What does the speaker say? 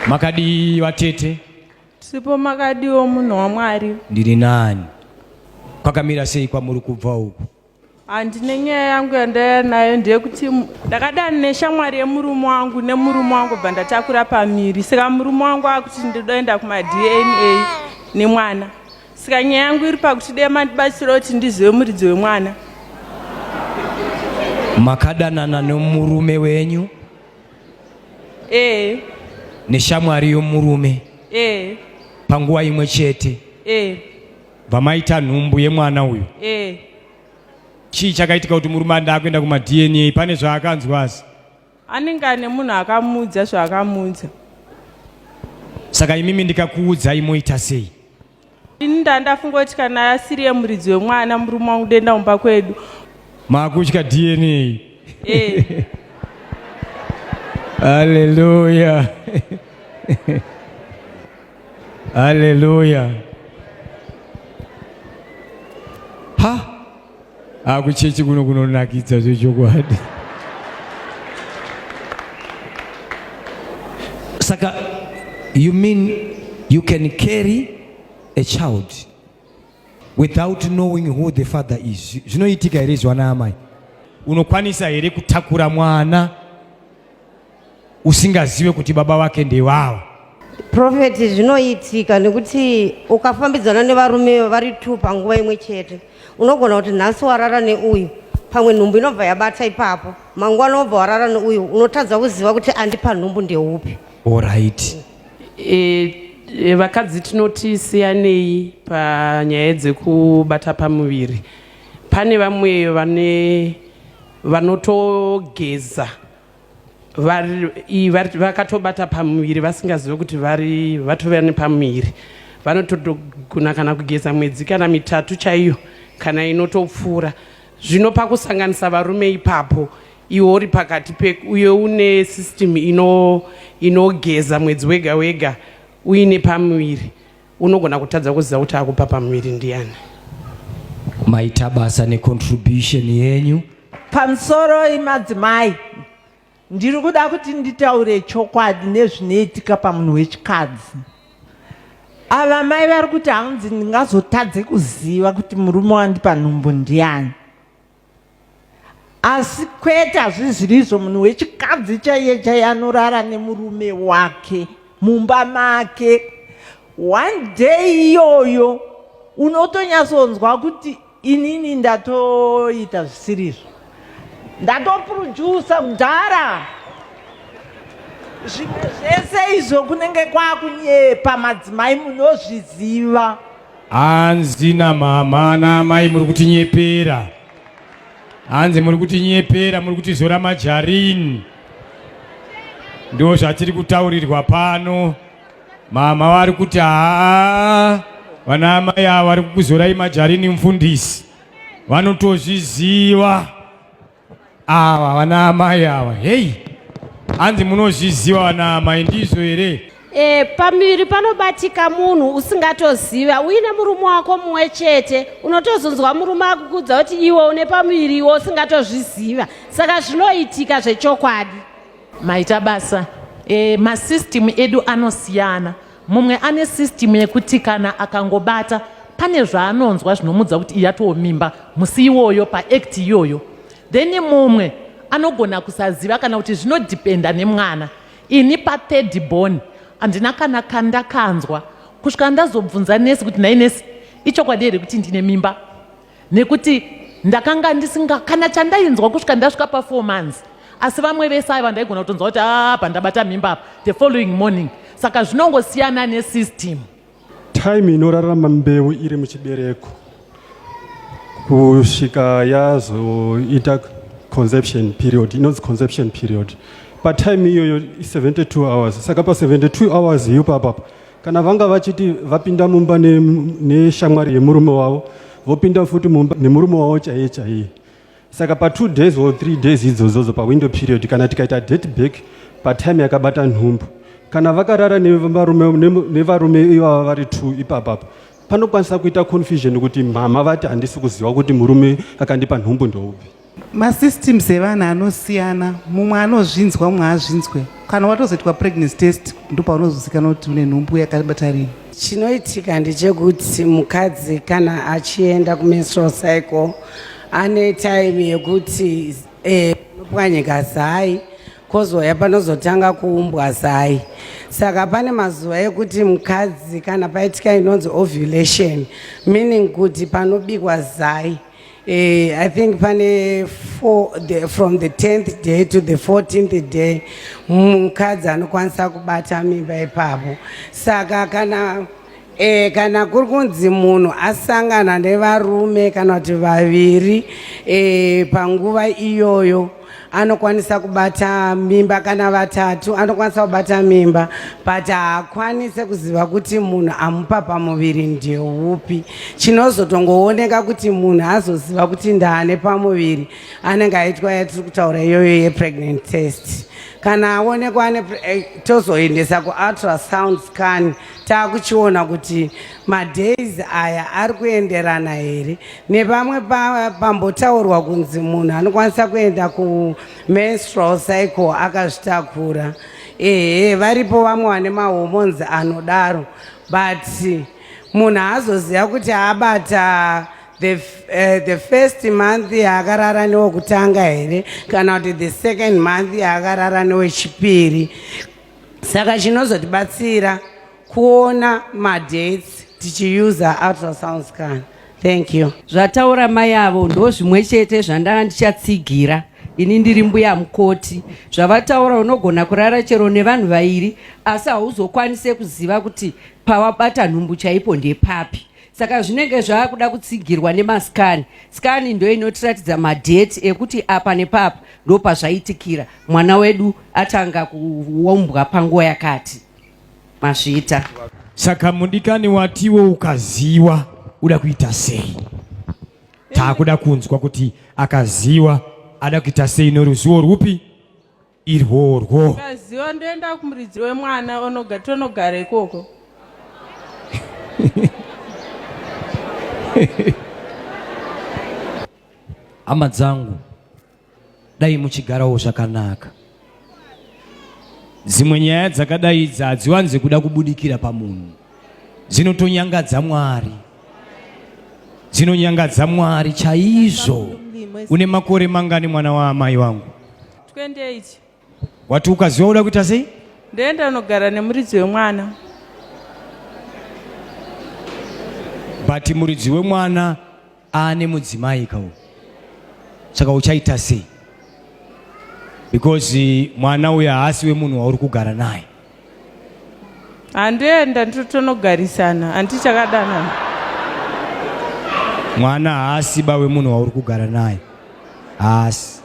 Makadi watete? Sipo makadi munhu waMwari. Ndiri nani? Kwakamira sei kwamuri kubva uku? Handine nyaya yangu yandaya nayo ndeyekuti ndakadana neshamwari yemurume wangu nemurume wangu bva ndatakura pamiri. Saka murume wangu akuti ndoenda kuma-DNA nemwana. Saka nyaya yangu iri pakuti dei mandibatsira kuti ndizive muridzi wemwana. Makadanana nemurume wenyu? Neshamwari yomurume? Panguva imwe chete? Vamaita nhumbu yemwana uyu? Chii chakaitika kuti murume andakuenda kuma-DNA? Pane zvaakanzwasi? Anenge ane munhu akamuudza zvaakamuudza. Saka imimi ndikakuudzai moita sei? Ini ndandafunga kuti kana asiri yemuridzi wemwana murume wangu denda umba kwedu. Makutya DNA? Haleluya. Haleluya. Ha? Akuchechi kuno kunonakidza zvechokwadi. Saka, you mean you can carry a child without knowing who the father is? Zvinoitika here zwana amai? Unokwanisa here kutakura mwana usingazive kuti baba wake ndewawa? Prophet, zvinoitika nekuti ukafambidzana nevarume vari 2 panguva imwe chete unogona kuti nhasi warara neuyu pamwe nhumbu inobva yabata ipapo mangwana unobva warara neuyu unotadza kuziva kuti andipa nhumbu ndeupi. Alright. Vakadzi tinoti siyanei panyaya dzekubata pamuviri. Pane vamwe vanotogeza vakatobata pamuviri vasingazive kuti vatova nepamuviri. Vanotogona kana kugeza mwedzi kana 3 chaiyo kana inotopfuura. Zvino pakusanganisa varume ipapo iwe uri pakati uye une system inogeza mwedzi wega wega uine pamuviri, unogona kutadza kuziva kuti akupa pamuviri ndiani. Maita basa necontribution yenyu pamusoro imadzimai. Ndiri kuda kuti nditaure chokwadi nezvinoitika pamunhu wechikadzi. Ava mai vari kuti hanzi ndingazotadze kuziva kuti murume wandipa nhumbu ndiani. Asi kwete hazvizvirizvo munhu wechikadzi chaiye anorara nemurume wake mumba make. One day iyoyo unotonyatsonzwa kuti inini ndatoita zvisirizvo, ndatopurujusa mudhara. Zvimwe zvese izvo kunenge kwakunyepa madzimai munozviziva. hanzi namama namai muri kutinyepera. Hanzi muri kutinyepera, muri kutizora majarini. Ndo zvatiri kutaurirwa pano. Mama vari kuti vana amai ava vari kukuzorai majarini mufundisi. Vanotozviziva ava vana amai ava. Hei, hanzi munozviziva vana amai, ndizvo here? Pamiri panobatika munhu usingatoziva. Uine murume wako mumwe chete unotozonzwa murume akukudza kuti iwe une pamiri iwe usingatozviziva. Saka zvinoitika zvechokwadi. Maita basa. Masystem edu anosiyana. Mumwe ane system yekuti kana akangobata pane zvaanonzwa zvinomudza kuti iyatomimba musi iwoyo paact iyoyo. Then mumwe anogona kusaziva kana kuti zvinodependa nemwana. Ini pa3rd born handina kana kandakanzwa kusvika ndazobvunza nesi kuti nai nesi ichokwadi here kuti ndine mimba, nekuti ndakanga ndisinga kana chandainzwa kusvika ndasvika pa4 months. Asi vamwe vese ava ndaigona kutonzwa kuti pandabata mimba the following morning. Saka zvinongosiyana nesystem. Time inorarama mbeu iri muchibereko kusvika yazoita conception period, inonzi conception period. Patime iyoyo 72 hours. Saka pa 72 hours iyo papa kana vanga vachiti vapinda mumba neshamwari yemurume wavo vopinda futi mumba nemurume wavo chaiye chaiye. Saka pa 2 days or 3 days idzodzo pa window period kana tikaita date back patime yakabata nhumbu kana vakarara nevarume ivava vari 2 ipapapa panokwanisa kuita confusion kuti mama vati handisi kuziva kuti murume akandipa nhumbu ndoupi. masystems evana anosiyana, mumwe anozvinzwa mumwe azvinzwe. Kana watozoitwa pregnancy test ndopaunozozikanwa kuti une nhumbu yakabata rini. Chinoitika ndechekuti mukadzi kana achienda kumenstrual cycle ane time yekuti panopwanyika zai kozouya panozotanga kuumbwa zai. Saka pane mazuva ekuti mukadzi kana paitika inonzi ovulation, meaning kuti panobikwa zai. I think pane from the 10th day to the 14th day mukadzi anokwanisa kubata mimba ipapo. Saka kana kuri kunzi munhu asangana nevarume kana kuti vaviri panguva iyoyo anokwanisa kubata mimba, kana vatatu anokwanisa kubata mimba, but haakwanise kuziva kuti munhu amupa pamuviri ndeupi. Chinozotongooneka kuti munhu azoziva kuti ndaane pamuviri anenge aitwa yatiri kutaura iyoyo yepregnant test. Kana aonekwa tozoendesa kuultrasound scan taakuchiona kuti madays aya ari kuenderana here. Nepamwe pambotaurwa kunzi munhu anokwanisa kuenda kumenstrual cycle akazvitakura. Varipo vamwe vane mahormones anodaro, but munhu hazoziva kuti abata the first month yaakarara newekutanga here kana kuti the second month yaakarara newechipiri. Saka chinozotibatsira kuona madates tichiusa ultrasound scan. Thank you. Zvataura mai avo ndo zvimwe chete zvandanga ndichatsigira ini ndiri mbuya mukoti. Zvavataura unogona kurara chero nevanhu vairi asi hauzokwanise kuziva kuti pawabata nhumbu chaipo ndepapi. Saka zvinenge zvaakuda kutsigirwa nemaskani. Skani ndo inotiratidza madate ekuti apa nepapa ndo pazvaitikira mwana wedu atanga kuumbwa panguva yakati. Mazvita. Saka mudikani watiwo ukaziwa uda kuita sei? Taakuda kunzwa kuti akaziwa ada kuita sei noruzivo rupi? Irworwo. Akaziwa ndoenda kumuridzi wemwana tonogara ikoko. Hama dzangu, dai muchigarawo zvakanaka. Zimwe nyaya dzakadai idzi hadziwanze kuda kubudikira pamunhu. Dzinotonyangadza Mwari. Dzinonyangadza Mwari chaizvo. Une makore mangani mwana wa amai wangu? 28. Wati ukaziwa uda kuita sei? Ndoenda nogara nemuridzi wemwana. But muridzi wemwana ane mudzimai kawo. Saka uchaita sei? Because mwana uya haasi wemunhu wauri kugara naye. Handienda nditonogarisana, handichakadanana. Mwana haasi ba wemunhu wauri kugara naye. Haasi.